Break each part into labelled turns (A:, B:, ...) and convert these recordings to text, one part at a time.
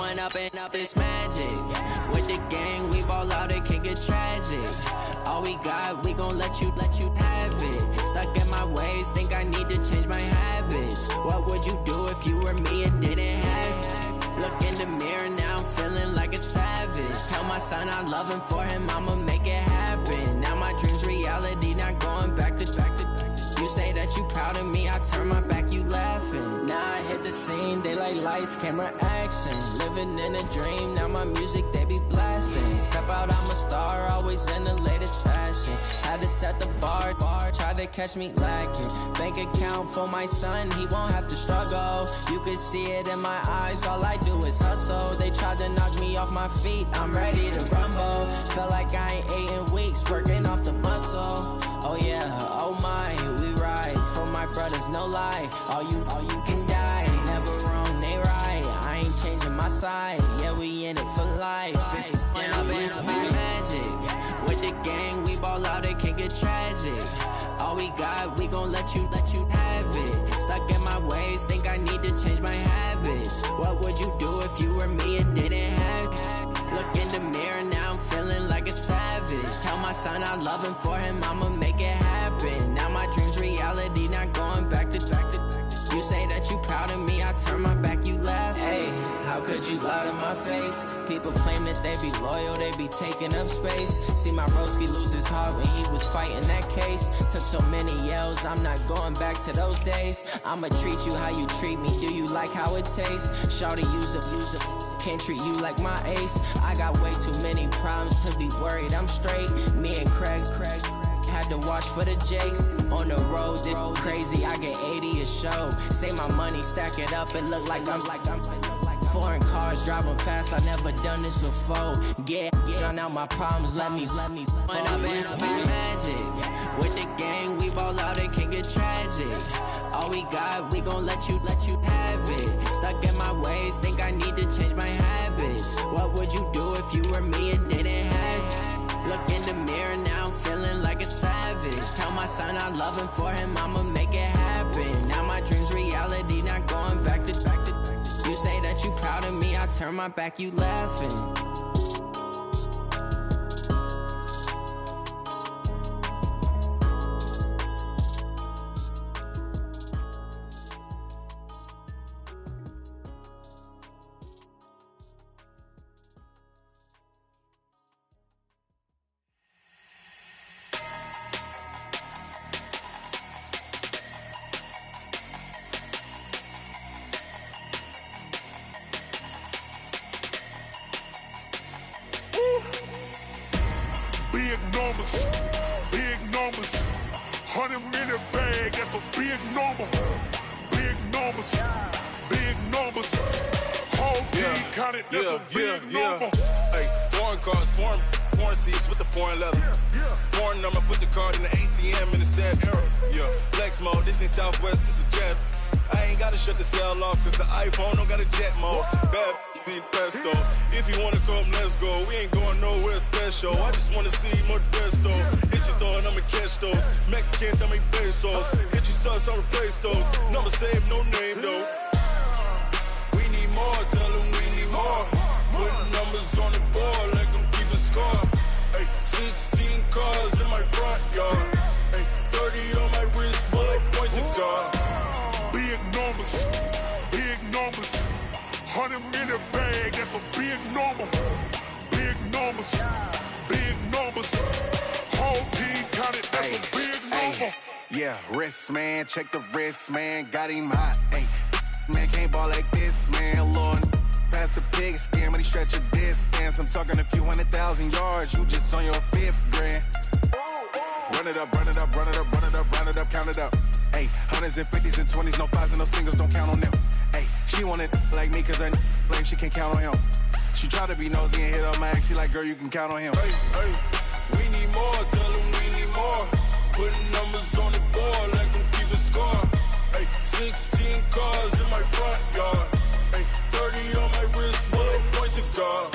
A: Going up and up, it's magic. With the gang, we ball out, it can get tragic. All we got, we gon' let you have it. Stuck in my ways, think I need to change my habits. What would you do if you were me and didn't have it? Look in the mirror, now I'm feeling like a savage. Tell my son I love him, for him I'ma make it happen. Now my dream's reality, not going back to. You say that you proud of me, I turn my back, you laughing. Now I hit the scene, they like lights, camera, action. Living in a dream, now my music, they be blasting. Step out, I'm a star, always in the latest fashion. Had to set the bar, try to catch me lacking. Bank account for my son, he won't have to struggle. You can see it in my eyes, all I do is hustle. They tried to knock me off my feet, I'm ready to rumble. Felt like I ain't ate in weeks, working off the muscle. Oh yeah, oh my, we ride for my brothers, no lie. All you can die, never wrong, they right. I ain't changing my side, yeah, we in it for life. If up it's magic. With the gang, we ball out, it can get tragic. All we got, we gon' let you have it. Stuck in my ways, think I need to change my habits. What would you do if you were me and didn't have it? Look in the mirror, now I'm feeling like a savage. Tell my son I love him, for him I'ma make it happen. Now my dream's reality, not going back to. You say that you proud of me, I turn my back, you laugh. Hey, how could you lie to my face? People claim that they be loyal, they be taking up space. See my broski lose his heart when he was fighting that case. Took so many yells, I'm not going back to those days. I'ma treat you how you treat me, do you like how it tastes? Shawty, use it. Can't treat you like my ace. I got way too many problems to be worried, I'm straight. Me and Craig had to watch for the Jakes. On the road, this crazy, I get 80 a show. Say my money, stack it up, it look like I'm foreign cars, driving fast, I never done this before. Get drown out my problems, let me Going up and up, it's magic. With the gang, we ball out, it can get tragic. All we got, we gon' let you have it. Stuck in my ways, think I need to change my habits. What would you do if you were me and didn't have it? Look in the mirror, now I'm feeling like a savage. Tell my son I love him, for him I'ma make it happen. Now my dream's reality, not going back to. You say that you proud of me, I turn my back, you laughing.
B: Big numbers, 100 minute bag, that's a big number. Big numbers, whole team counted, that's a big number.
C: Hey, foreign cars, foreign seats with the foreign leather. Foreign number, put the card in the ATM in the sad era. Yeah, flex mode, this ain't Southwest, this is jet. I ain't gotta shut the cell off, cause the iPhone don't got a jet mode. Bad need pesto. If you wanna come, let's go. We ain't going nowhere special. I just wanna see more Modesto. Hit your thought, I'ma catch those. Mexican, dame pesos. Hit your sauce, I'll replace those. Number saved, no name though. We need more, tell them we need more. Putting numbers on the board, let them keep a score. Hey, 16 cars in my front yard. Hey, 30 on my wrist, bullet point to God.
B: Big numbers, 100 minute bag, that's a big number. Big numbers, whole team counted, that's a big number.
D: Yeah, wrist man, check the wrist man, got him hot. Ay, man can't ball like this, man. Lord, past the pig skin when he stretch a distance. I'm talking a few 100,000 yards, you just on your 5th grand. Run it up, count it up. Ay, hundreds and 50s and 20s, no 5s and no singles, don't count on them. Ay, she want it like me cause her blame, she can't count on him. She try to be nosy and hit up my ex, she like, girl, you can count on him.
C: Hey, we need more, tell them we need more. Putting numbers on the board, let them keep a score. Hey, 16 cars in my front yard. Hey, 30 on my wrist, bullet point to God.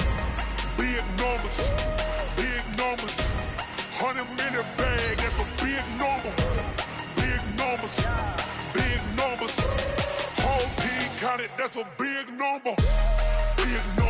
B: Big numbers, 100 minute bag, that's a big number. Big numbers, whole team counted, that's a big number. Big numbers.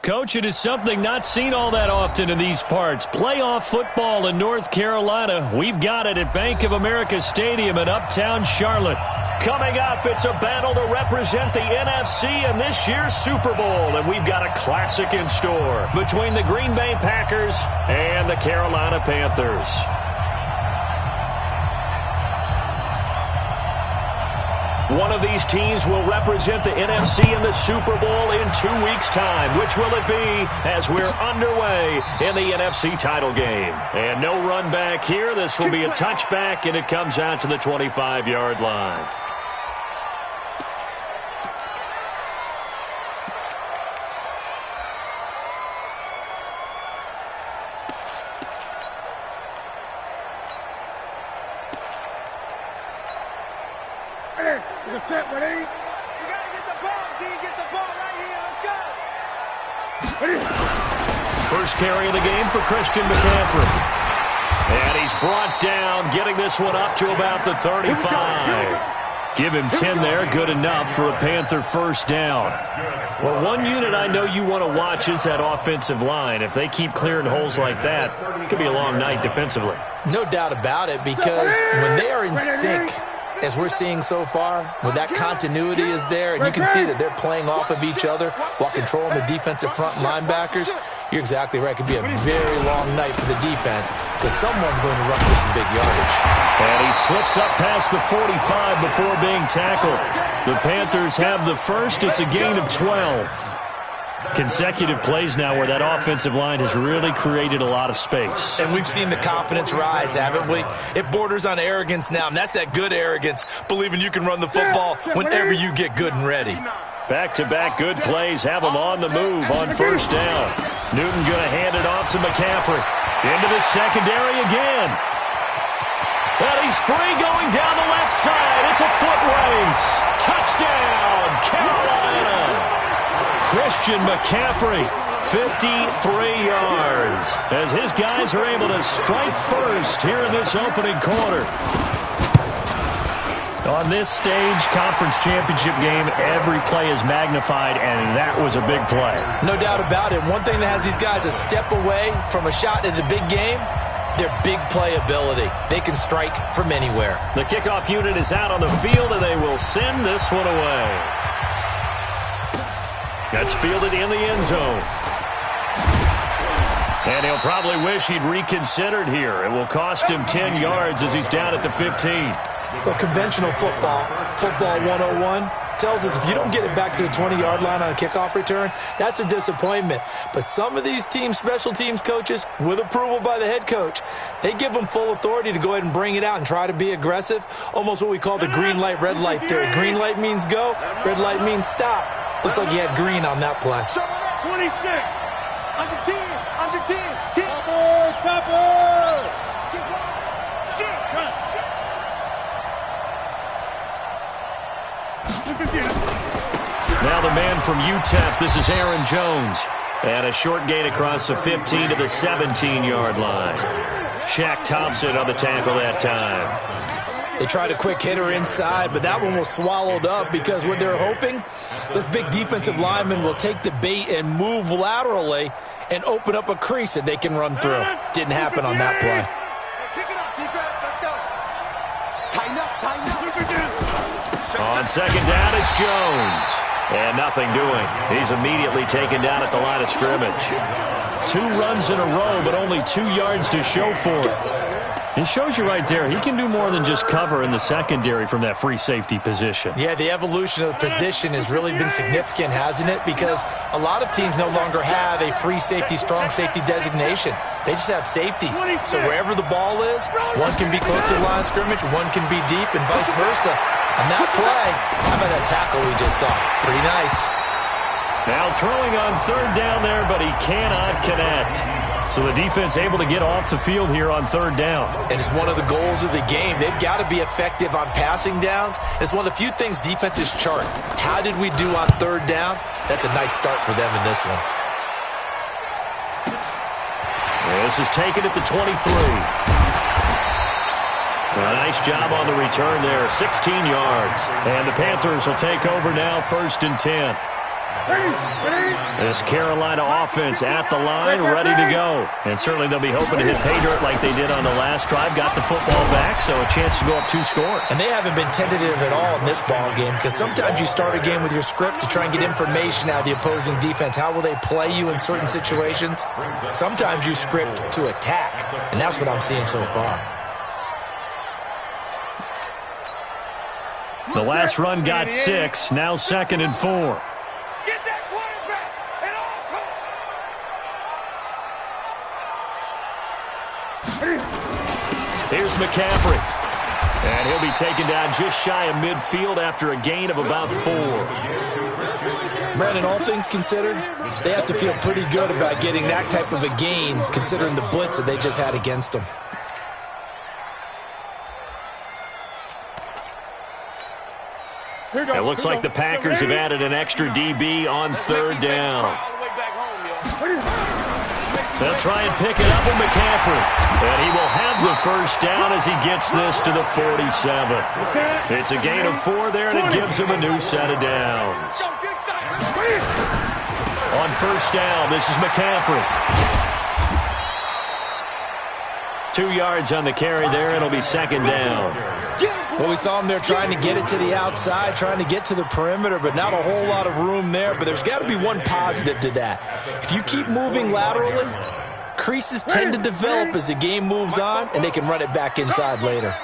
E: Coach, it is something not seen all that often in these parts. Playoff football in North Carolina. We've got it at Bank of America Stadium in Uptown Charlotte. Coming up, it's a battle to represent the NFC in this year's Super Bowl. And we've got a classic in store between the Green Bay Packers and the Carolina Panthers. One of these teams will represent the NFC in the Super Bowl in 2 weeks' time. Which will it be as we're underway in the NFC title game? And no run back here. This will be a touchback, and it comes out to the 25-yard line. First carry of the game for Christian McCaffrey. And he's brought down, getting this one up to about the 35. Give him 10 there, good enough for a Panther first down. Well, one unit I know you want to watch is that offensive line. If they keep clearing holes like that, it could be a long night defensively.
F: No doubt about it, because when they are in sync, as we're seeing so far, when that continuity is there, and you can see that they're playing off of each other while controlling the defensive front linebackers, you're exactly right. It could be a very long night for the defense because someone's going to run for some big yardage.
E: And he slips up past the 45 before being tackled. The Panthers have the first. It's a gain of 12. Consecutive plays now where that offensive line has really created a lot of space.
F: And we've seen the confidence rise, haven't we? It borders on arrogance now, and that's that good arrogance, believing you can run the football whenever you get good and ready.
E: Back-to-back good plays have him on the move on first down. Newton going to hand it off to McCaffrey. Into the secondary again. And he's free going down the left side. It's a foot race. Touchdown, Carolina. Christian McCaffrey, 53 yards, as his guys are able to strike first here in this opening quarter. On this stage, conference championship game, every play is magnified, and that was a big play.
F: No doubt about it. One thing that has these guys a step away from a shot at a big game, their big play ability. They can strike from anywhere.
E: The kickoff unit is out on the field, and they will send this one away. That's fielded in the end zone. And he'll probably wish he'd reconsidered here. It will cost him 10 yards as he's down at the 15.
F: Well, conventional football 101, tells us if you don't get it back to the 20-yard line on a kickoff return, that's a disappointment. But some of these teams, special teams coaches, with approval by the head coach, they give them full authority to go ahead and bring it out and try to be aggressive, almost what we call the green light, red light theory. Green light means go, red light means stop. Looks like he had green on that play.
B: 26, under 10, Chopper.
E: Now the man from UTEP, this is Aaron Jones. And a short gain across the 15 to the 17-yard line. Shaq Thompson on the tackle that time.
F: They tried a quick hitter inside, but that one was swallowed up because what they're hoping, those big defensive linemen will take the bait and move laterally and open up a crease that they can run through. Didn't happen on that play.
B: Pick it up, defense. Let's go. Tighten up.
E: On second down, it's Jones. And nothing doing. He's immediately taken down at the line of scrimmage. 2 runs in a row, but only 2 yards to show for it. It shows you right there, he can do more than just cover in the secondary from that free safety position. Yeah, the evolution of the position has really been significant, hasn't it? Because a lot of teams no longer have a free safety, strong safety designation. They just have safeties. So wherever the ball is, one can be close to the line of scrimmage, one can be deep, and vice versa. On that play, how about that tackle we just saw? Pretty nice. Now throwing on third down there, but he cannot connect. So the defense able to get off the field here on third down. And it's one of the goals of the game. They've got to be effective on passing downs. It's one of the few things defenses chart. How did we do on third down? That's a nice start for them in this one. This is taken at the 23. A nice job on the return there, 16 yards. And the Panthers will take over now, 1st and 10. This Carolina offense at the line, ready to go. And certainly they'll be hoping to hit pay dirt like they did on the last drive. Got the football back, so a chance to go up 2 scores.
F: And they haven't been tentative at all in this ball game, because sometimes you start a game with your script to try and get information out of the opposing defense. How will they play you in certain situations? Sometimes you script to attack, and that's what I'm seeing so far.
E: The last run got 6, now 2nd and 4.
B: Get that quarterback at all costs.
E: Here's McCaffrey. And he'll be taken down just shy of midfield after a gain of about 4.
F: Brandon, all things considered, they have to feel pretty good about getting that type of a gain, considering the blitz that they just had against them.
E: It looks like the Packers have added an extra DB on 3rd down. They'll try and pick it up with McCaffrey. And he will have the 1st down as he gets this to the 47. It's a gain of 4 there, and it gives him a new set of downs. On 1st down, this is McCaffrey. 2 yards on the carry there. It'll be 2nd down.
F: Well, we saw him there trying to get it to the outside, trying to get to the perimeter, but not a whole lot of room there. But there's got to be one positive to that. If you keep moving laterally, creases tend to develop as the game moves on, and they can run it back inside later.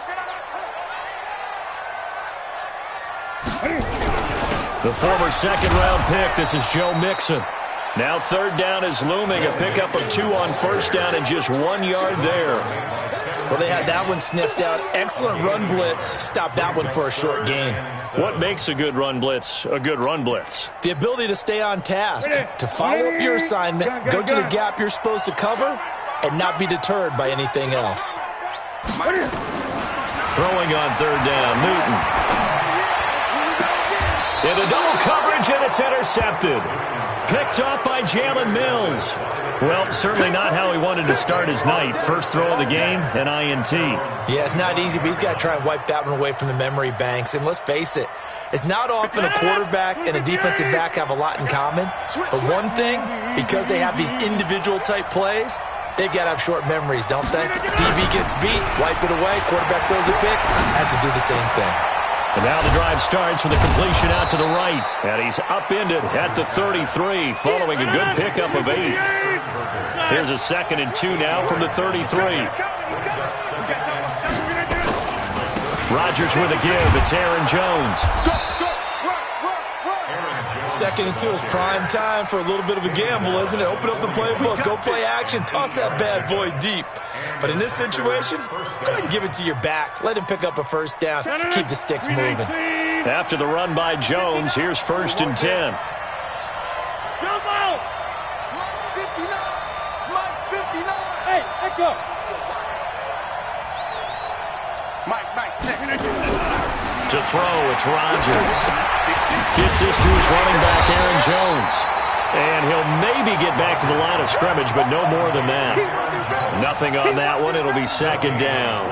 E: The former 2nd-round pick, this is Joe Mixon. Now 3rd down is looming, a pickup of 2 on 1st down and just 1 yard there.
F: Well, they had that one sniffed out. Excellent run blitz. Stopped that one for a short gain.
E: What makes a good run blitz a good run blitz?
F: The ability to stay on task, to follow up your assignment, go to the gap you're supposed to cover, and not be deterred by anything else.
E: Throwing on 3rd down, Newton. Into double coverage, and it's intercepted. Picked off by Jalen Mills. Well, certainly not how he wanted to start his night. First throw of the game, an INT.
F: Yeah, it's not easy, but he's got to try and wipe that one away from the memory banks. And let's face it, it's not often a quarterback and a defensive back have a lot in common. But one thing, because they have these individual-type plays, they've got to have short memories, don't they? DB gets beat, wipe it away, quarterback throws a pick, has to do the same thing.
E: And now the drive starts with a completion out to the right. And he's upended at the 33, following a good pickup of 8. Here's a 2nd and 2 now from the 33. Rodgers with a give. It's Aaron Jones.
F: 2nd and 2 is prime time for a little bit of a gamble, isn't it? Open up the playbook, go play action, toss that bad boy deep. But in this situation, go ahead and give it to your back. Let him pick up a 1st down. Keep the sticks moving.
E: After the run by Jones, here's 1st and 10. To throw, it's Rodgers. Gets this to his running back, Aaron Jones. And he'll maybe get back to the line of scrimmage, but no more than that. Nothing on that one. It'll be 2nd down.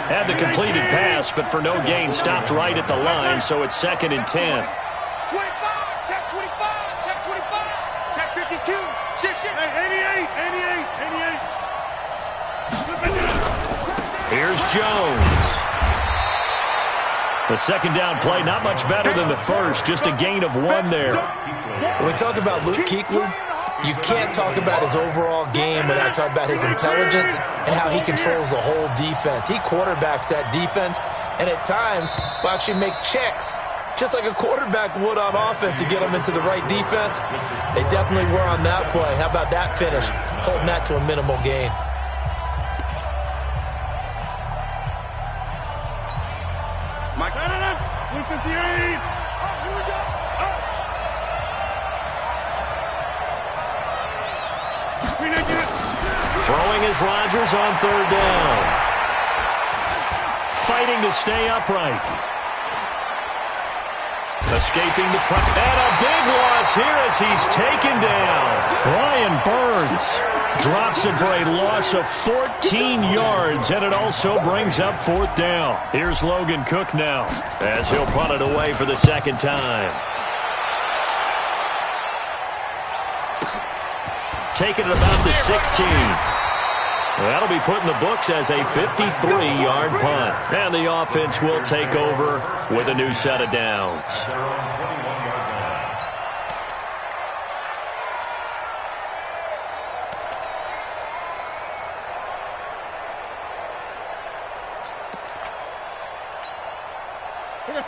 E: Had the completed pass, but for no gain, stopped right at the line, so it's 2nd and 10.
B: 25, check 25, check 25, check 52, check 88.
E: Here's Jones. The 2nd down play, not much better than the first, just a gain of 1 there.
F: When we talk about Luke Kuechly, you can't talk about his overall game without talking about his intelligence and how he controls the whole defense. He quarterbacks that defense, and at times will actually make checks, just like a quarterback would on offense to get them into the right defense. They definitely were on that play. How about that finish? Holding that to a minimal gain.
B: Mike. 158.
E: Throwing is Rodgers on 3rd down. Fighting to stay upright. Escaping the pressure. And a big loss here as he's taken down. Brian Burns drops it for a loss of 14 yards, and it also brings up 4th down. Here's Logan Cook now as he'll punt it away for the 2nd time. taken at about the 16. That'll be put in the books as a 53-yard punt. And the offense will take over with a new set of downs.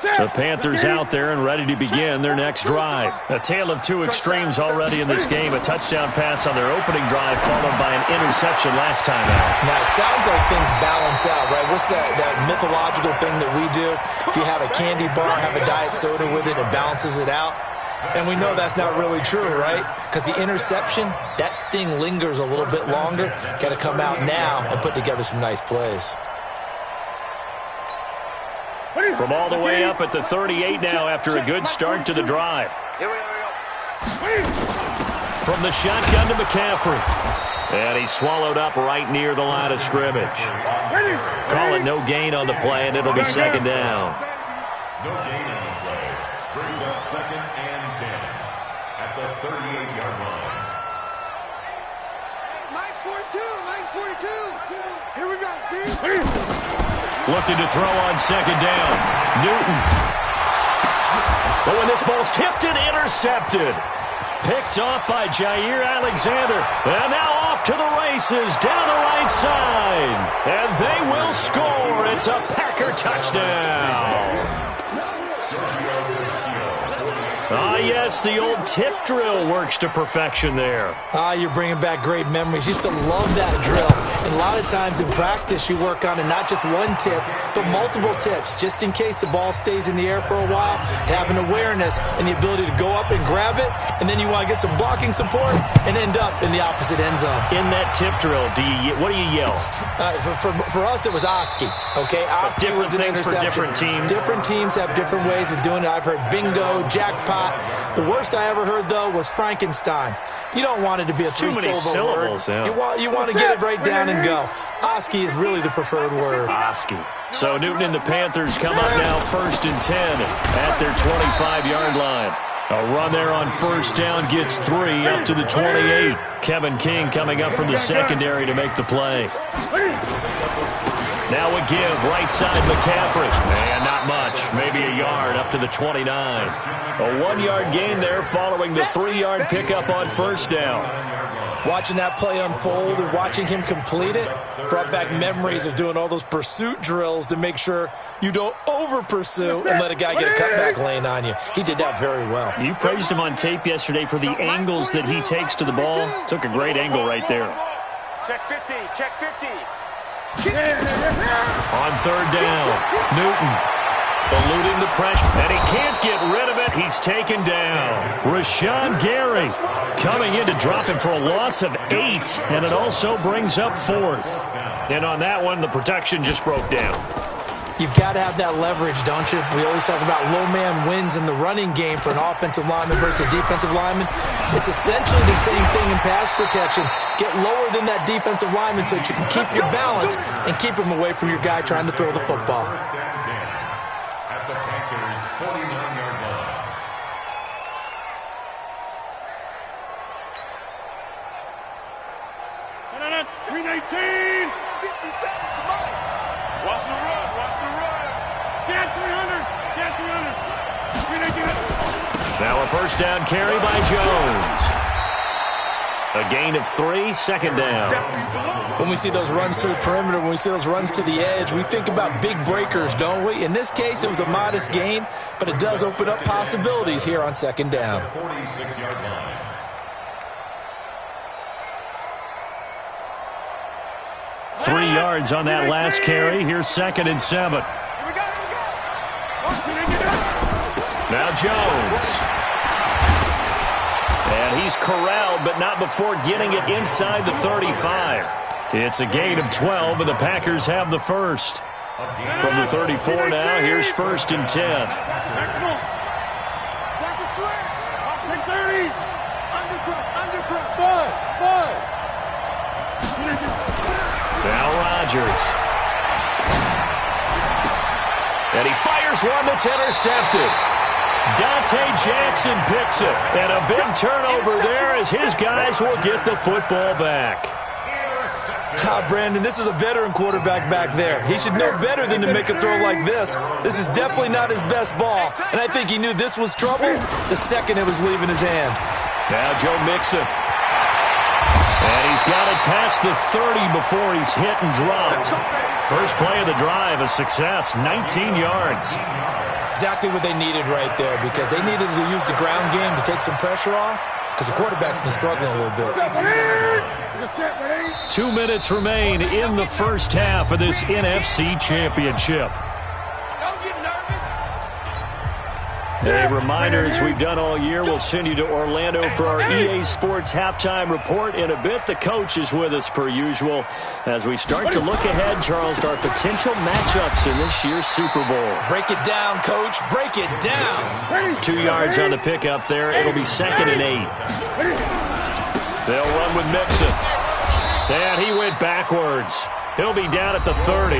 E: The Panthers out there and ready to begin their next drive. A tale of two extremes already in this game. A touchdown pass on their opening drive followed by an interception last time out.
F: Now, it sounds like things balance out, right? What's that mythological thing that we do? If you have a candy bar, have a diet soda with it, it balances it out. And we know that's not really true, right? Because the interception, that sting lingers a little bit longer. Got to come out now and put together some nice plays.
E: From all the way up at the 38 now after a good start to the drive. From the shotgun to McCaffrey. And he's swallowed up right near the line of scrimmage. Call it no gain on the play, and it'll be second down.
G: No gain on the play. Brings up 2nd and 10 at the 38-yard line.
B: Mike's 42. Mike's 42. Here we go, team.
E: Looking to throw on second down. Newton. But when this ball's tipped and intercepted. Picked off by Jair Alexander. And now off to the races down the right side. And they will score. It's a Packer touchdown. Ah, yes, the old tip drill works to perfection there.
F: Ah, you're bringing back great memories. Used to love that drill. And a lot of times in practice, you work on it, not just one tip, but multiple tips, just in case the ball stays in the air for a while, to have an awareness and the ability to go up and grab it, and then you want to get some blocking support and end up in the opposite end zone.
E: In that tip drill, what do you yell?
F: For us, it was Oski. Okay, Oski was an interception.
E: For different teams.
F: Different teams have different ways of doing it. I've heard bingo, jackpot. The worst I ever heard, though, was Frankenstein. You don't want it to be a three-syllable word.
E: Yeah.
F: You want to get it right down and go. Oski is really the preferred word.
E: Oski. So Newton and the Panthers come up now 1st and 10 at their 25-yard line. A run there on first down gets 3 up to the 28. Kevin King coming up from the secondary to make the play. Now a give, right side McCaffrey. And not much, maybe a yard up to the 29. A 1-yard gain there following the 3-yard pickup on first down.
F: Watching that play unfold and watching him complete it brought back memories of doing all those pursuit drills to make sure you don't over-pursue and let a guy get a cutback lane on you. He did that very well.
E: You praised him on tape yesterday for the angles that he takes to the ball. Took a great angle right there.
B: Check 50. Check 50.
E: On third down, Newton eluding the pressure, and he can't get rid of it. He's taken down. Rashawn Gary coming in to drop him for a loss of 8, and it also brings up 4th. And on that one, the protection just broke down.
F: You've got to have that leverage, don't you? We always talk about low man wins in the running game for an offensive lineman versus a defensive lineman. It's essentially the same thing in pass protection. Get lower than that defensive lineman so that you can keep your balance and keep him away from your guy trying to throw the football.
G: At the Panthers' 49-yard line.
B: Watch the run. Watch the run. Get 300. Get 300.
E: Now a first down carry by Jones. A gain of 3, second down.
F: When we see those runs to the perimeter, when we see those runs to the edge, we think about big breakers, don't we? In this case, it was a modest gain, but it does open up possibilities here on second down.
G: 46-yard line.
E: Three yards on that last carry. Here's 2nd and 7. Now Jones. And he's corralled, but not before getting it inside the 35. It's a gain of 12, and the Packers have the first. From the 34 now, here's 1st and 10. Now Rodgers. And he fires one that's intercepted. Dante Jackson picks it. And a big turnover there as his guys will get the football back.
F: Brandon, this is a veteran quarterback back there. He should know better than to make a throw like this. This is definitely not his best ball, and I think he knew this was trouble the second it was leaving his hand.
E: Now Joe Mixon. And he's got it past the 30 before he's hit and dropped. First play of the drive, a success, 19 yards.
F: Exactly what they needed right there, because they needed to use the ground game to take some pressure off, because the quarterback's been struggling a little bit.
E: 2 minutes remain in the first half of this NFC Championship. A reminder, as we've done all year, we'll send you to Orlando for our EA Sports halftime report. In a bit, the coach is with us per usual as we start to look ahead, Charles, to our potential matchups in this year's Super Bowl.
F: Break it down, Coach. Break it down.
E: 2 yards on the pickup there. It'll be 2nd and 8. They'll run with Mixon. And he went backwards. He'll be down at the 30.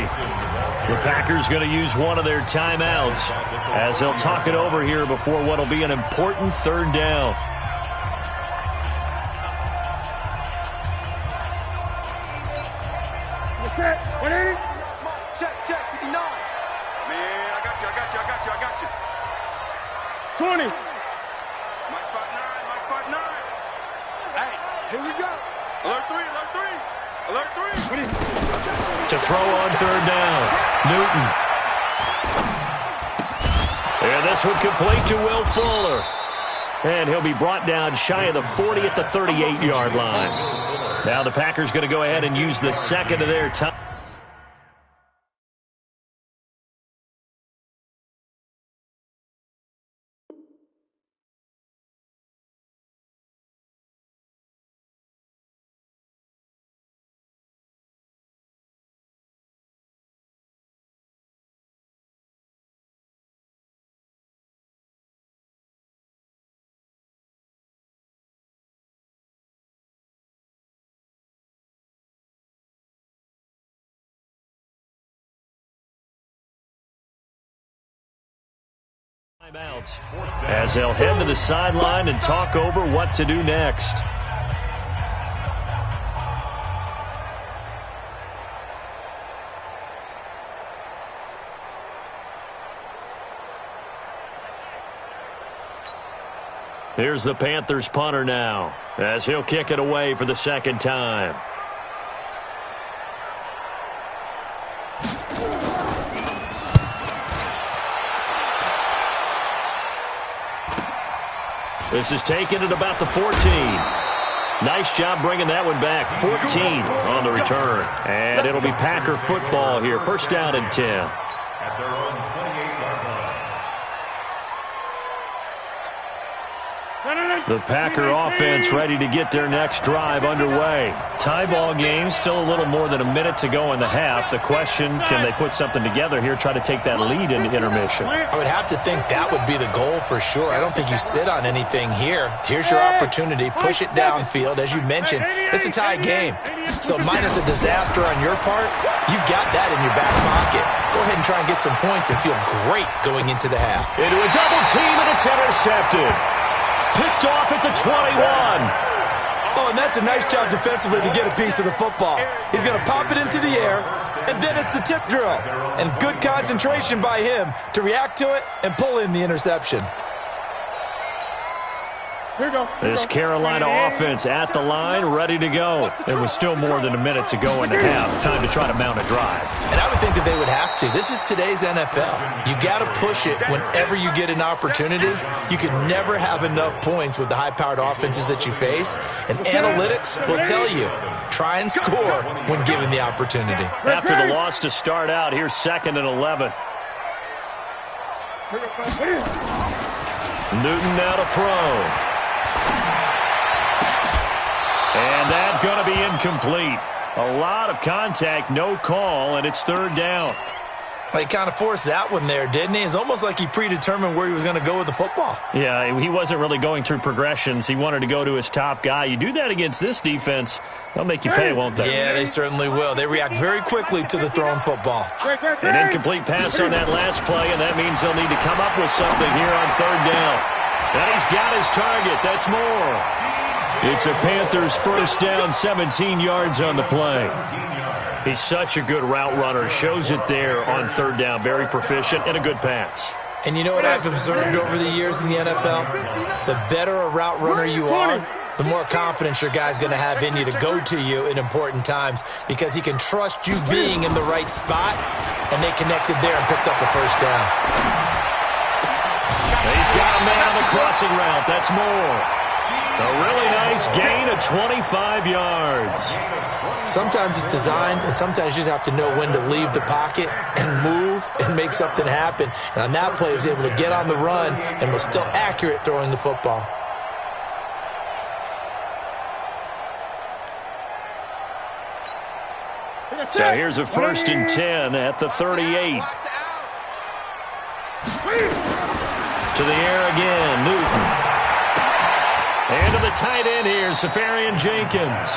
E: The Packers going to use one of their timeouts as they'll talk it over here before what will be an important 3rd down.
B: Check, 59. Man, I got you. 20. Mike 5'9". Hey, here we go. Alert 3.
E: To throw on 3rd down, Newton. And this one complete to Will Fuller. And he'll be brought down shy of the 40 at the 38-yard line. Now the Packers going to go ahead and use the 2nd of their time. Timeouts as they'll head to the sideline and talk over what to do next. Here's the Panthers punter now as he'll kick it away for the 2nd time. This is taken at about the 14. Nice job bringing that one back. 14 on the return. And it'll be Packer football here. 1st down and 10.
G: At their own 28-yard line.
E: The Packer offense ready to get their next drive underway. Tie ball game, still a little more than a minute to go in the half. The question, can they put something together here, try to take that lead into intermission?
F: I would have to think that would be the goal for sure. I don't think you sit on anything here. Here's your opportunity. Push it downfield. As you mentioned, it's a tie game. So minus a disaster on your part, you've got that in your back pocket. Go ahead and try and get some points and feel great going into the half.
E: Into a double team, and it's intercepted. Picked off at the 21.
F: Oh, and that's a nice job defensively to get a piece of the football. He's going to pop it into the air, and then it's the tip drill. And good concentration by him to react to it and pull in the interception.
E: This Carolina offense at the line, ready to go. There was still more than a minute to go in the half. Time to try to mount a drive.
F: And I would think that they would have to. This is today's NFL. You got to push it whenever you get an opportunity. You can never have enough points with the high-powered offenses that you face. And analytics will tell you, try and score when given the opportunity.
E: After the loss to start out, here's 2nd and 11. Newton now to throw. And that's going to be incomplete. A lot of contact, no call, and it's 3rd down.
F: He kind of forced that one there, didn't he? It's almost like he predetermined where he was going to go with the football.
E: Yeah, he wasn't really going through progressions. He wanted to go to his top guy. You do that against this defense, they'll make you pay, won't they?
F: Yeah, they certainly will. They react very quickly to the thrown football.
E: An incomplete pass on that last play, and that means they'll need to come up with something here on third down. And he's got his target. That's more. It's a Panthers first down, 17 yards on the play. He's such a good route runner. Shows it there on third down. Very proficient and a good pass.
F: And you know what I've observed over the years in the NFL? The better a route runner you are, the more confidence your guy's going to have in you to go to you in important times because he can trust you being in the right spot, and they connected there and picked up a first down.
E: He's got a man on the crossing route. That's more. A really nice gain of 25 yards.
F: Sometimes it's designed, and sometimes you just have to know when to leave the pocket and move and make something happen. And on that play, he was able to get on the run and was still accurate throwing the football.
E: So here's a 1st and 10 at the 38. To the air again, Newton. And to the tight end here, Safarian Jenkins.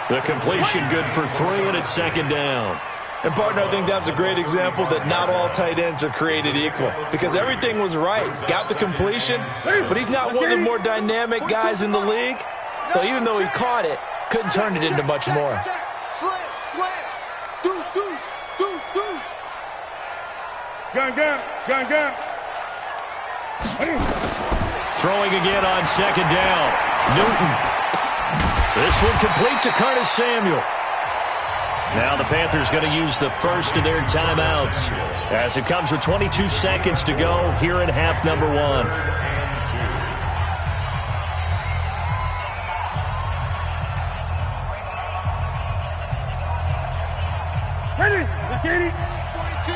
E: The completion good for 3, and it's 2nd down.
F: And, partner, I think that's a great example that not all tight ends are created equal because everything was right. Got the completion, but he's not one of the more dynamic guys in the league. So even though he caught it, couldn't turn it into much more.
B: Gun.
E: Throwing again on 2nd down. Newton. This one complete to Curtis Samuel. Now the Panthers going to use the first of their timeouts as it comes with 22 seconds to go here in half number 1.
B: Ready? Katie.
H: 22.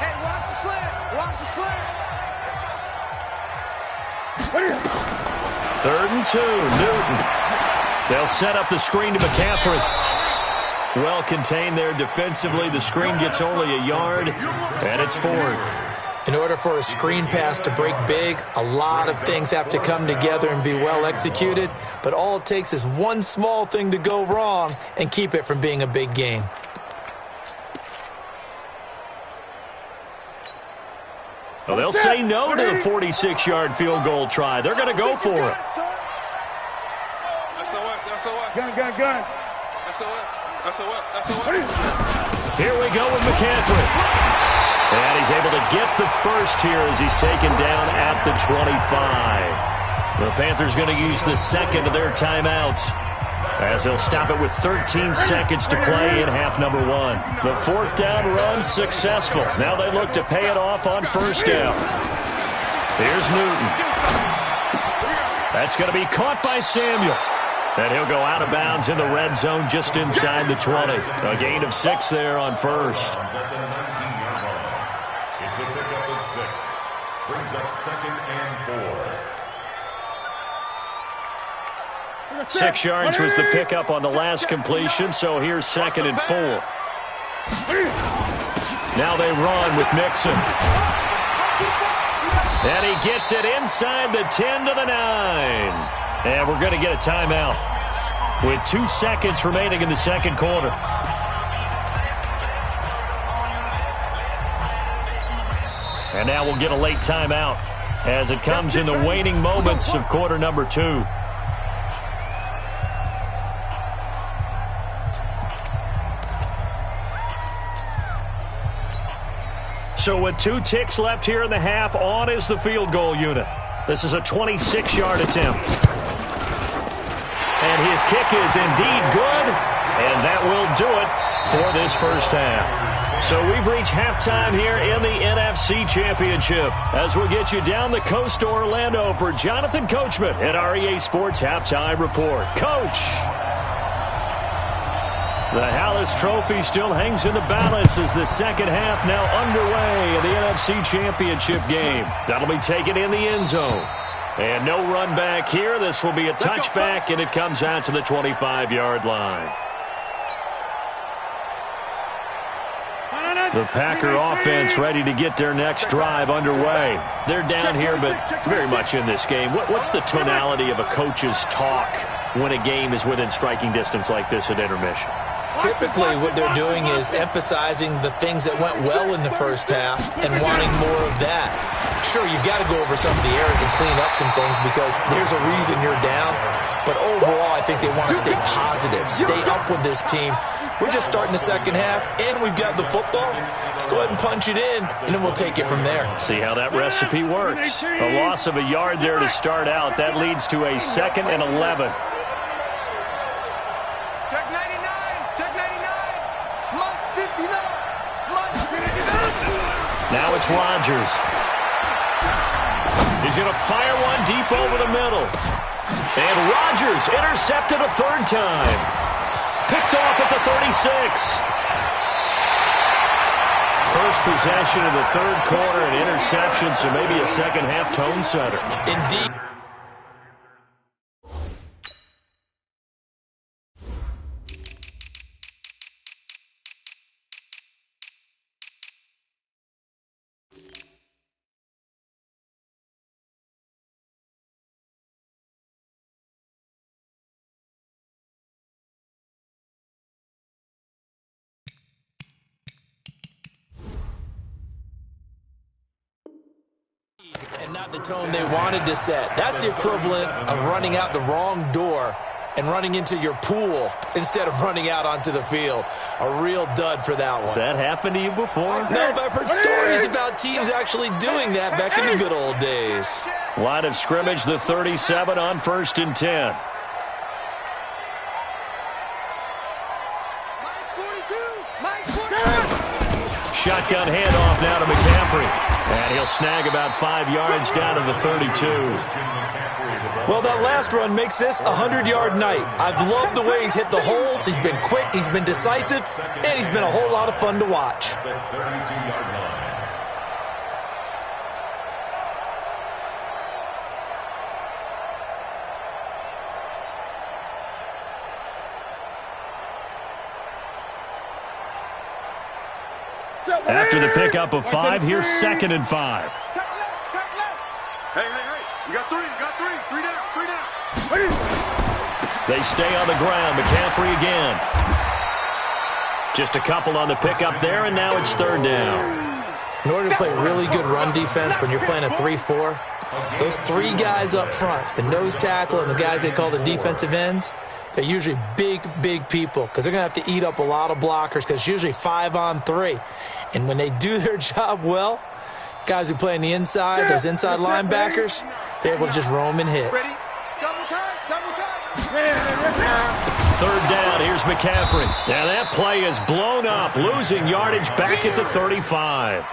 H: Hey, watch the slant. Watch the slant.
E: 3rd and 2, Newton. They'll set up the screen to McCaffrey. Well contained there defensively. The screen gets only a yard, and it's 4th.
F: In order for a screen pass to break big, a lot of things have to come together and be well executed, but all it takes is one small thing to go wrong and keep it from being a big game.
E: Well, they'll say no to the 46-yard field goal try. They're going to go for it.
B: Gun.
E: Here we go with McCaffrey. And he's able to get the first here as he's taken down at the 25. The Panthers going to use the second of their timeouts as they'll stop it with 13 seconds to play in half number 1. The 4th down run successful. Now they look to pay it off on 1st down. Here's Newton. That's going to be caught by Samuel. And he'll go out of bounds in the red zone just inside the 20. A gain of 6 there on 1st.
G: It's a pickup of 6. Brings up 2nd and 4.
E: 6 yards was the pickup on the last completion, so here's 2nd and 4. Now they run with Mixon. And he gets it inside the 10 to the 9. And we're going to get a timeout with 2 seconds remaining in the 2nd quarter. And now we'll get a late timeout as it comes in the waning moments of quarter number 2. So with 2 ticks left here in the half, on is the field goal unit. This is a 26-yard attempt. And his kick is indeed good, and that will do it for this first half. So we've reached halftime here in the NFC Championship as we'll get you down the coast to Orlando for Jonathan Coachman at our EA Sports Halftime Report. Coach! The Hallis Trophy still hangs in the balance as the second half now underway in the NFC Championship game. That'll be taken in the end zone. And no run back here. This will be a touchback, and it comes out to the 25-yard line. The Packer offense ready to get their next drive underway. They're down here, but very much in this game. What's the tonality of a coach's talk when a game is within striking distance like this at intermission?
F: Typically, what they're doing is emphasizing the things that went well in the first half and wanting more of that. Sure, you've got to go over some of the errors and clean up some things because there's a reason you're down. But overall, I think they want to stay positive, stay up with this team. We're just starting the second half, and we've got the football. Let's go ahead and punch it in, and then we'll take it from there.
E: See how that recipe works. A loss of a yard there to start out. That leads to a 2nd and 11.
H: Check 99. Check 99. Mark 59. Mark 59.
E: Now it's Rodgers. He's going to fire one deep over the middle. And Rodgers intercepted a third time. Picked off at the 36. First possession of the third quarter, an interception, so maybe a second half tone setter.
F: Indeed. And not the tone they wanted to set. That's the equivalent of running out the wrong door and running into your pool instead of running out onto the field. A real dud for that one.
E: Has that happened to you before?
F: No, but I've heard stories about teams actually doing that back in the good old days.
E: Line of scrimmage, the 37 on 1st and 10. Shotgun handoff now to McCaffrey. And he'll snag about 5 yards down to the 32.
F: Well, that last run makes this a 100-yard night. I've loved the way he's hit the holes. He's been quick, he's been decisive, and he's been a whole lot of fun to watch.
E: After the pickup of 5, here's 2nd and 5.
B: Hey, you got 3, you got 3 down.
E: They stay on the ground. McCaffrey again. Just a couple on the pickup there, and now it's 3rd down.
F: In order to play really good run defense when you're playing a 3-4, those 3 guys up front, the nose tackle and the guys they call the defensive ends, they're usually big people because they're going to have to eat up a lot of blockers because it's usually 5-on-3. And when they do their job well, guys who play on the inside, those inside linebackers, they're able to just roam and hit.
H: Ready? Double time.
E: 3rd down, here's McCaffrey. Now that play is blown up, losing yardage back at the 35.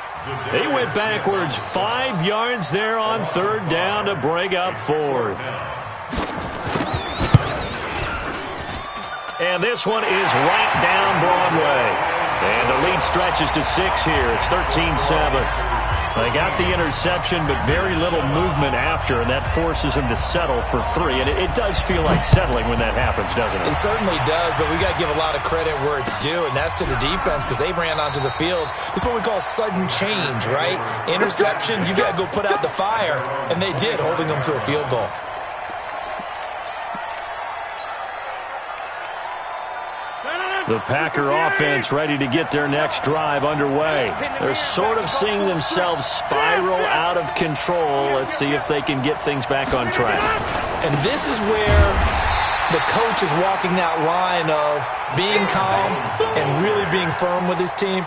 E: He went backwards 5 yards there on 3rd down to bring up 4th. And this one is right down Broadway. And the lead stretches to 6 here. It's 13-7. They got the interception, but very little movement after, and that forces him to settle for 3. And it does feel like settling when that happens, doesn't it?
F: It certainly does, but we got to give a lot of credit where it's due, and that's to the defense because they ran onto the field. This is what we call sudden change, right? Interception, you got to go put out the fire, and they did, holding them to a field goal.
E: The Packer offense ready to get their next drive underway. They're sort of seeing themselves spiral out of control. Let's see if they can get things back on track.
F: And this is where the coach is walking that line of being calm and really being firm with his team.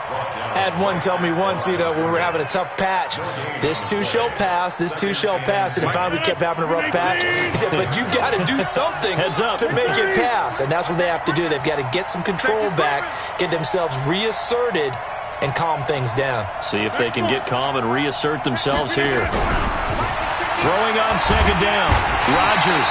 F: I had one tell me once, when we were having a tough patch, this too shall pass, this too shall pass, and finally we kept having a rough patch. He said, but you got to do something to make it pass, and that's what they have to do. They've got to get some control back, get themselves reasserted, and calm things down.
E: See if they can get calm and reassert themselves here. Throwing on 2nd down. Rodgers,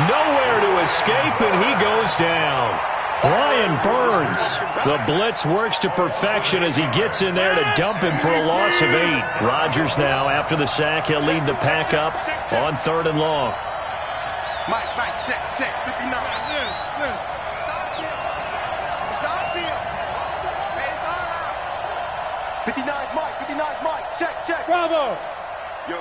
E: nowhere to escape, and he goes down. Brian Burns. The blitz works to perfection as he gets in there to dump him for a loss of 8. Rodgers now, after the sack, he'll lead the pack up on 3rd and long.
B: Mike, check, 59.
H: check. Bravo.
B: Yo.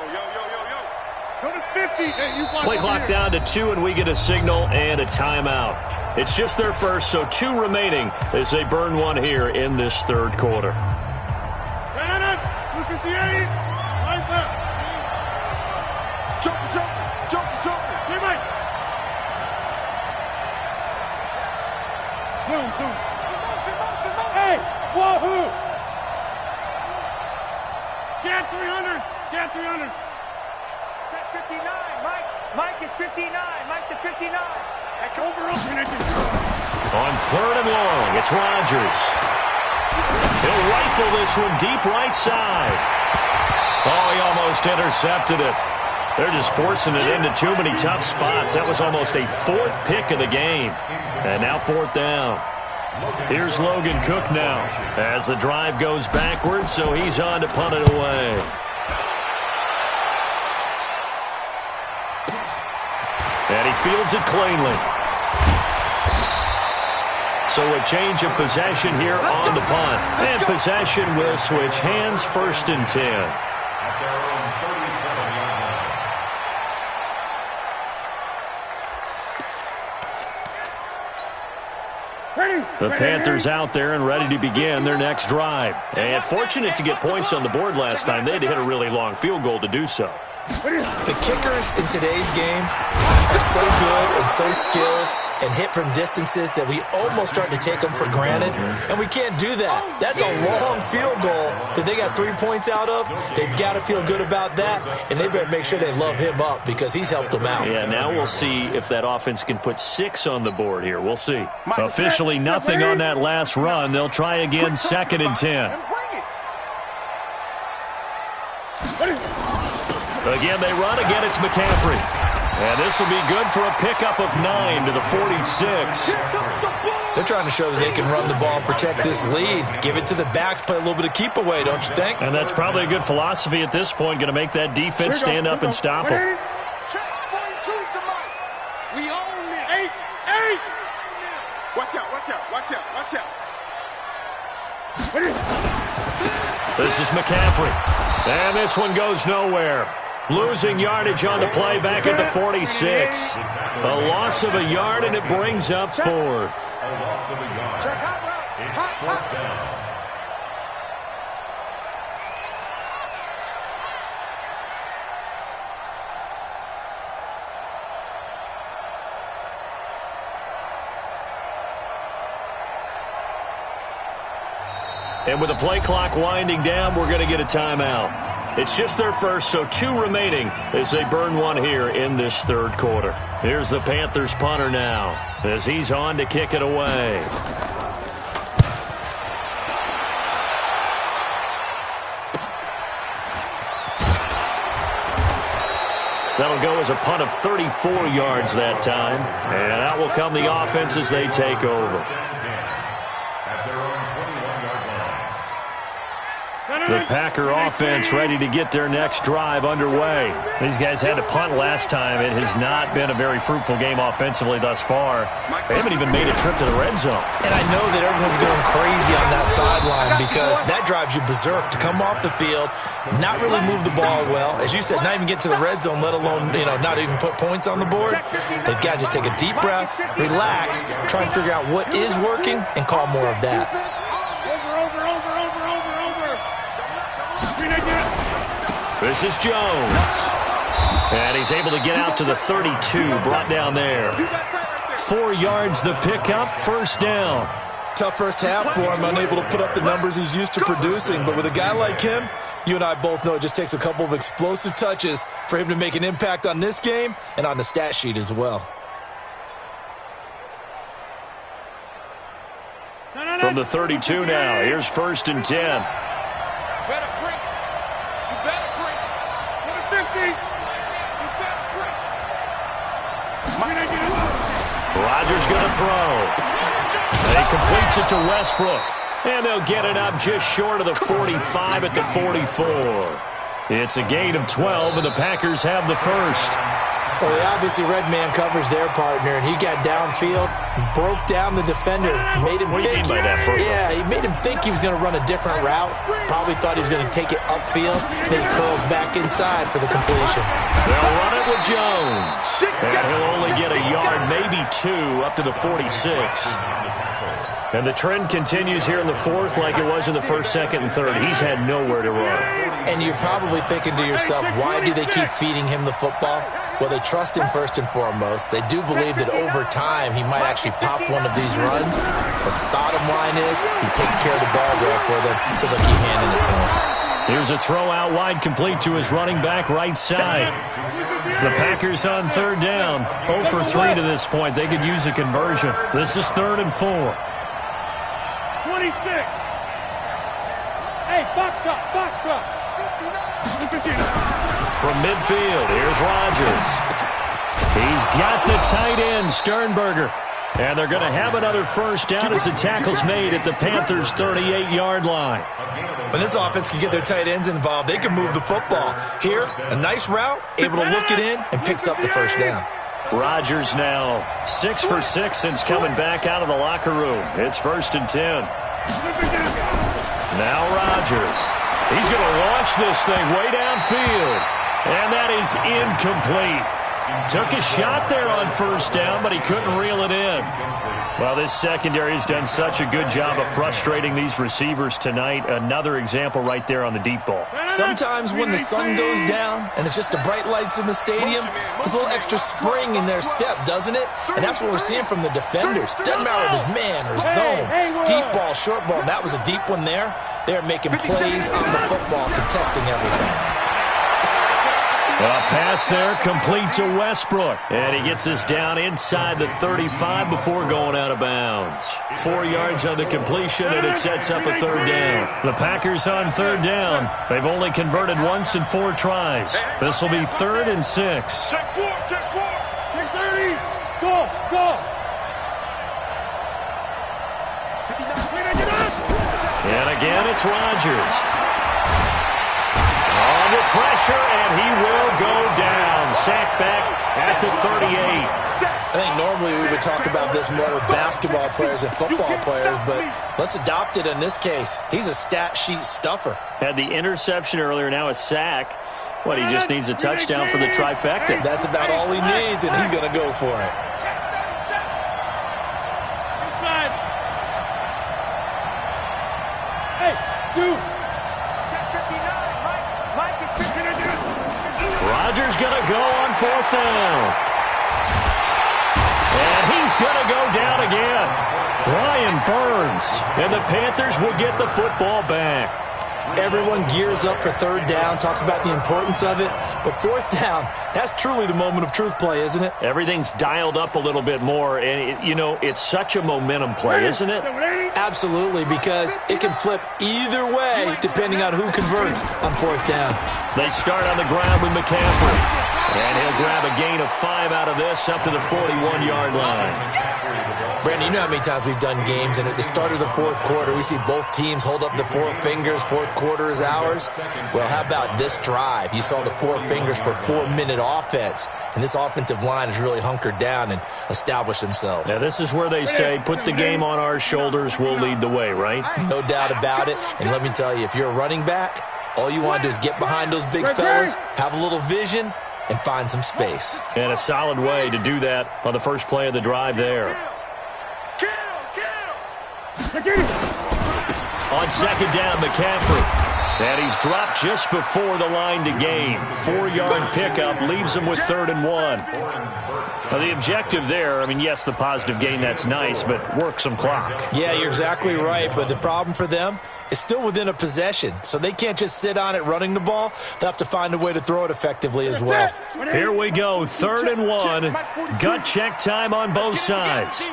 H: Go to 50. Hey, you
E: Play clock down to 2, and we get a signal and a timeout. It's just their first, so 2 remaining as they burn one here in this third quarter.
H: 258. Right there. Jump. Hey, Mike. Zoom. Motion. Hey, wahoo. Get 300.
I: Check 59. Mike is 59. Mike to 59.
E: On third and long, it's Rodgers. He'll rifle this one deep right side. Oh, he almost intercepted it. They're just forcing it into too many tough spots. That was almost a 4th pick of the game. And now 4th down. Here's Logan Cook now as the drive goes backwards, so he's on to punt it away. And he fields it cleanly. So a change of possession here on the punt. And possession will switch hands, 1st and 10.
G: At their own 37-yard line.
E: The Panthers out there and ready to begin their next drive. And fortunate to get points on the board last time. They had to hit a really long field goal to do so.
F: The kickers in today's game are so good and so skilled and hit from distances that we almost start to take them for granted, and we can't do that. That's a long field goal that they got 3 points out of. They've got to feel good about that, and they better make sure they love him up because he's helped them out.
E: Yeah, now we'll see if that offense can put 6 on the board here. We'll see. Officially nothing on that last run. They'll try again, 2nd and 10. Again, they run. Again, it's McCaffrey. And this will be good for a pickup of 9 to the 46.
F: They're trying to show that they can run the ball and protect this lead. Give it to the backs, play a little bit of keep away, don't you think?
E: And that's probably a good philosophy at this point. Going to make that defense stand up and stop them.
H: We own it. 8.
B: Watch out.
E: This is McCaffrey. And this one goes nowhere. Losing yardage on the play back at the 46. A loss of a yard, and it brings up 4th.
G: A loss of a yard. It's 4th down.
E: And with the play clock winding down, we're going to get a timeout. It's just their first, so 2 remaining as they burn one here in this third quarter. Here's the Panthers punter now as he's on to kick it away. That'll go as a punt of 34 yards that time. And out will come the offense as they take over. The Packer offense ready to get their next drive underway. These guys had to punt last time. It has not been a very fruitful game offensively thus far. They haven't even made a trip to the red zone.
F: And I know that everyone's going crazy on that sideline because that drives you berserk to come off the field, not really move the ball well. As you said, not even get to the red zone, let alone, not even put points on the board. They've got to just take a deep breath, relax, try and figure out what is working, and call more of that.
E: This is Jones. And he's able to get out to the 32, brought down there. 4 yards the pickup, 1st down.
F: Tough first half for him, unable to put up the numbers he's used to producing. But with a guy like him, you and I both know it just takes a couple of explosive touches for him to make an impact on this game and on the stat sheet as well.
E: From the 32 now, here's 1st and 10. Rodgers going to throw. And he completes it to Westbrook. And they'll get it up just short of the 45 at the 44. It's a gain of 12, and the Packers have the first.
F: Well, he obviously read man coverage their partner, and he got downfield, broke down the defender, made him
E: think. What do you mean by that, Bro?
F: Yeah, he made him think he was going to run a different route. Probably thought he was going to take it upfield. Then he curls back inside for the completion.
E: They'll run it with Jones. And he'll only get a yard, maybe 2, up to the 46. And the trend continues here in the fourth like it was in the first, second, and third. He's had nowhere to run.
F: And you're probably thinking to yourself, why do they keep feeding him the football? Well, they trust him first and foremost. They do believe that over time he might actually pop one of these runs. But the bottom line is he takes care of the ball well for them, so they'll keep handing it to him.
E: Here's a throw out wide, complete to his running back right side. The Packers on third down. 0 for 3 to this point. They could use a conversion. This is 3rd and 4.
I: 26. Hey, box truck.
E: From midfield, here's Rodgers. He's got the tight end, Sternberger. And they're going to have another first down as the tackle's made at the Panthers' 38-yard line.
F: When this offense can get their tight ends involved, they can move the football. Here, a nice route, able to look it in, and picks up the first down.
E: Rodgers now 6 for 6 since coming back out of the locker room. It's 1st and 10. Now Rodgers. He's going to launch this thing way downfield. And that is incomplete. Took a shot there on first down, but he couldn't reel it in. Well, this secondary has done such a good job of frustrating these receivers tonight. Another example right there on the deep ball.
F: Sometimes when the sun goes down and it's just the bright lights in the stadium, there's a little extra spring in their step, doesn't it? And that's what we're seeing from the defenders. Doesn't matter if it's man or zone, deep ball, short ball. And that was a deep one there. They're making plays on the football, contesting everything.
E: A pass there complete to Westbrook. And he gets us down inside the 35 before going out of bounds. 4 yards on the completion, and it sets up a third down. The Packers on third down. They've only converted once in 4 tries. This will be 3rd and 6.
I: Check 4. Check 30. Go.
E: And again, it's Rodgers. Under pressure, and he will go down. Sacked back at the 38.
F: I think normally we would talk about this more with basketball players and football players, but let's adopt it in this case. He's a stat sheet stuffer.
E: Had the interception earlier, now a sack. What, he just needs a touchdown for the trifecta.
F: That's about all he needs, and he's going to go for it.
I: Hey, dude.
E: Rodgers going to go on 4th down. And he's going to go down again. Brian Burns. And the Panthers will get the football back.
F: Everyone gears up for third down, talks about the importance of it. But 4th down, that's truly the moment of truth play, isn't it?
E: Everything's dialed up a little bit more. And, it's such a momentum play, isn't it?
F: Absolutely, because it can flip either way depending on who converts on 4th down.
E: They start on the ground with McCaffrey. And he'll grab a gain of 5 out of this up to the 41-yard line.
F: Brandon, you know how many times we've done games, and at the start of the 4th quarter, we see both teams hold up the 4 fingers, 4th quarter is ours. Well, how about this drive? You saw the 4 fingers for 4-minute offense, and this offensive line has really hunkered down and established themselves.
E: Now, this is where they say, put the game on our shoulders, we'll lead the way, right?
F: No doubt about it, and let me tell you, if you're a running back, all you want to do is get behind those big fellas, have a little vision, and find some space.
E: And a solid way to do that on the first play of the drive there. On 2nd down, McCaffrey. And he's dropped just before the line to gain. 4-yard pickup leaves him with 3rd and 1. Now, the objective there, yes, the positive gain, that's nice, but work some clock.
F: Yeah, you're exactly right, but the problem for them is still within a possession, so they can't just sit on it running the ball. They'll have to find a way to throw it effectively as well.
E: Here we go, 3rd and 1. Gut check time on both sides.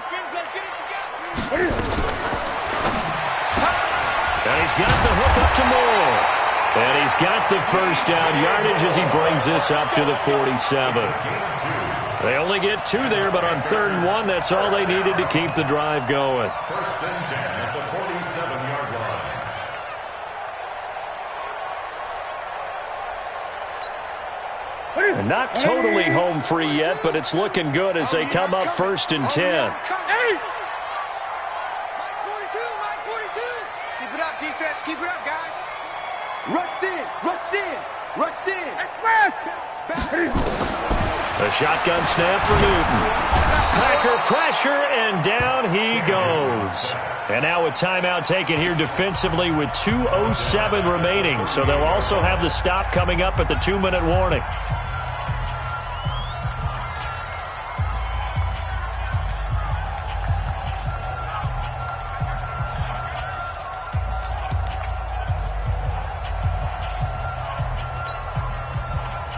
E: And he's got the hook up to Moore. And he's got the first down yardage as he brings this up to the 47. They only get 2 there, but on 3rd and 1, that's all they needed to keep the drive going.
G: 1st and 10 at the 47-yard line.
E: And not totally home free yet, but it's looking good as they come up 1st and 10.
H: Keep it up, defense. Keep it up, guys. Rush in. Rush in. Rush in.
E: A shotgun snap for Newton. Packer pressure, and down he goes. And now a timeout taken here defensively with 2:07 remaining. So they'll also have the stop coming up at the 2-minute warning.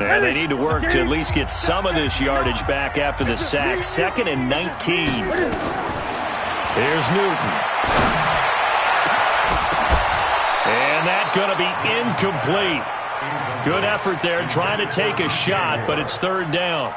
E: And they need to work to at least get some of this yardage back after the sack. 2nd and 19. Here's Newton. And that's going to be incomplete. Good effort there trying to take a shot, but it's 3rd down.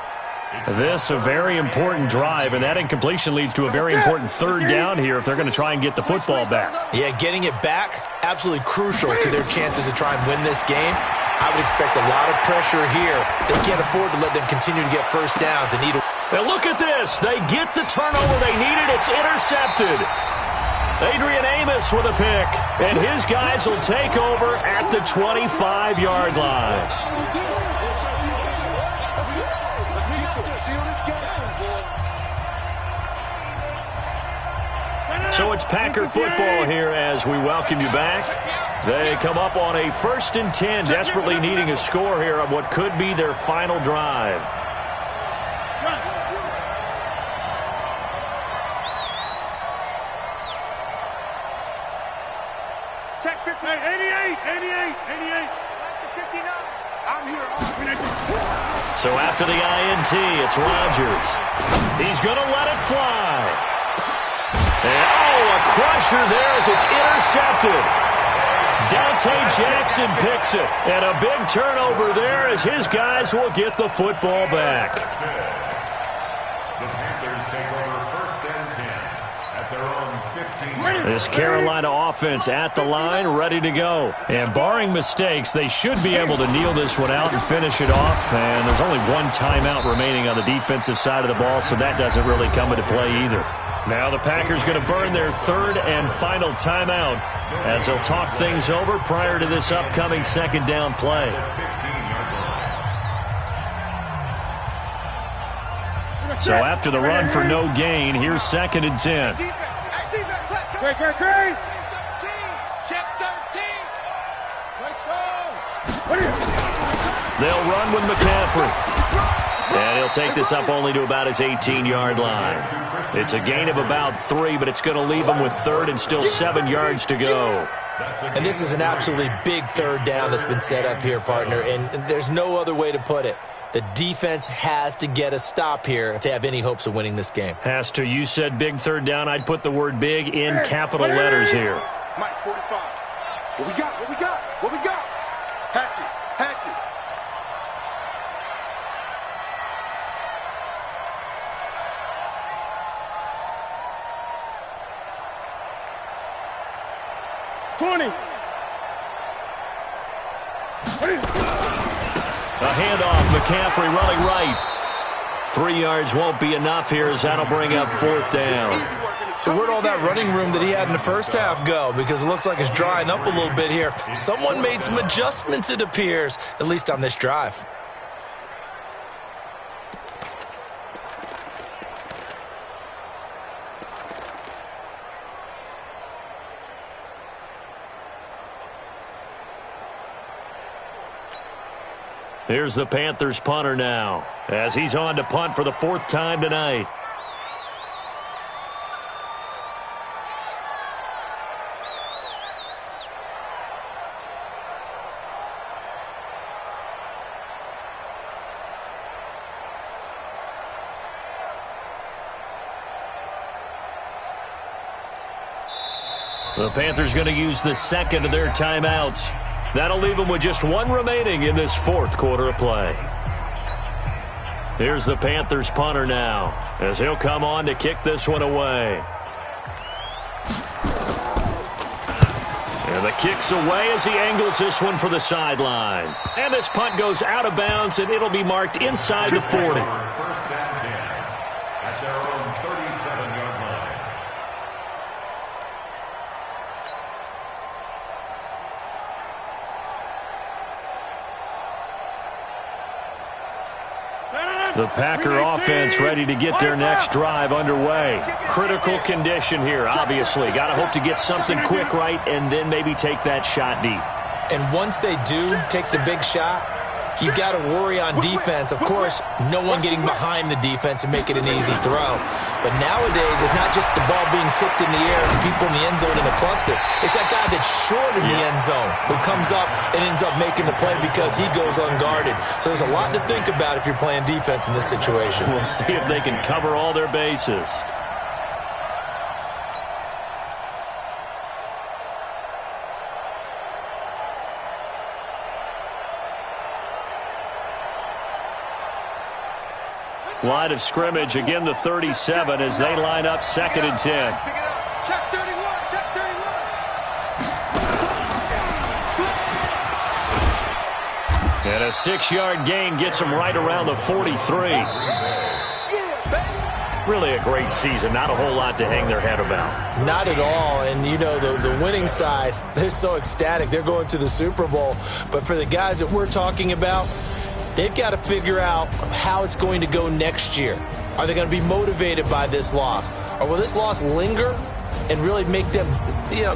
E: This a very important drive, and that incompletion leads to a very important 3rd down here if they're going to try and get the football back.
F: Yeah, getting it back, absolutely crucial to their chances to try and win this game. I would expect a lot of pressure here. They can't afford to let them continue to get first downs. They need to...
E: Now look at this. They get the turnover they needed. It's intercepted. Adrian Amos with a pick, and his guys will take over at the 25-yard line. So it's Packer football here as we welcome you back. They come up on a 1st and 10, desperately needing a score here on what could be their final drive.
H: Check 58, 88, 88, 88. 59. I'm here.
E: So after the INT, it's Rodgers. He's going to let it fly. And, a crusher there as it's intercepted. Dante Jackson picks it. And a big turnover there as his guys will get the football back.
G: The Panthers take over 1st and 10 at their own 15.
E: This Carolina offense at the line, ready to go. And barring mistakes, they should be able to kneel this one out and finish it off. And there's only one timeout remaining on the defensive side of the ball, so that doesn't really come into play either. Now the Packers going to burn their 3rd and final timeout as they'll talk things over prior to this upcoming 2nd down play. So after the run for no gain, here's 2nd and 10.
H: Great. Check 13.
E: They'll run with McCaffrey. And he'll take this up only to about his 18-yard line. It's a gain of about 3, but it's going to leave him with 3rd and still 7 yards to go.
F: And this is an absolutely big 3rd down that's been set up here, partner, and there's no other way to put it. The defense has to get a stop here if they have any hopes of winning this game.
E: Has to. You said big 3rd down. I'd put the word big in capital letters here.
H: Mike, 45. What we got? Hatchet. 20.
E: A handoff, McCaffrey running right. 3 yards won't be enough here as that'll bring up 4th down.
F: So where'd all that running room that he had in the first half go? Because it looks like it's drying up a little bit here. Someone made some adjustments, it appears, at least on this drive.
E: Here's the Panthers punter now as he's on to punt for the 4th time tonight. The Panthers going to use the 2nd of their timeouts. That'll leave them with just 1 remaining in this 4th quarter of play. Here's the Panthers punter now as he'll come on to kick this one away. And And the kick's away as he angles this one for the sideline. And this punt goes out of bounds, and it'll be marked inside the 40.
G: First and 10 at their own 37-yard line.
E: The Packer offense ready to get their next drive underway. Critical condition here, obviously. Got to hope to get something quick right and then maybe take that shot deep.
F: And once they do take the big shot, you got to worry on defense. Of course, no one getting behind the defense and make it an easy throw. But nowadays, it's not just the ball being tipped in the air and people in the end zone in a cluster. It's that guy that's short in the end zone who comes up and ends up making the play because he goes unguarded. So there's a lot to think about if you're playing defense in this situation.
E: We'll see if they can cover all their bases. Line of scrimmage, again the 37 as they line up 2nd and 10.
H: Check 31, check 31.
E: And a 6-yard gain gets them right around the 43. Really a great season. Not a whole lot to hang their head about.
F: Not at all. And, you know, the winning side, they're so ecstatic. They're going to the Super Bowl. But for the guys that we're talking about, they've got to figure out how it's going to go next year. Are they going to be motivated by this loss? Or will this loss linger and really make them,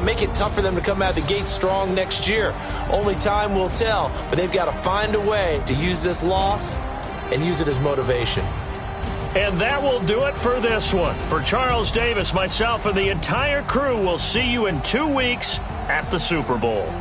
F: make it tough for them to come out of the gate strong next year? Only time will tell, but they've got to find a way to use this loss and use it as motivation.
E: And that will do it for this one. For Charles Davis, myself, and the entire crew, we'll see you in 2 weeks at the Super Bowl.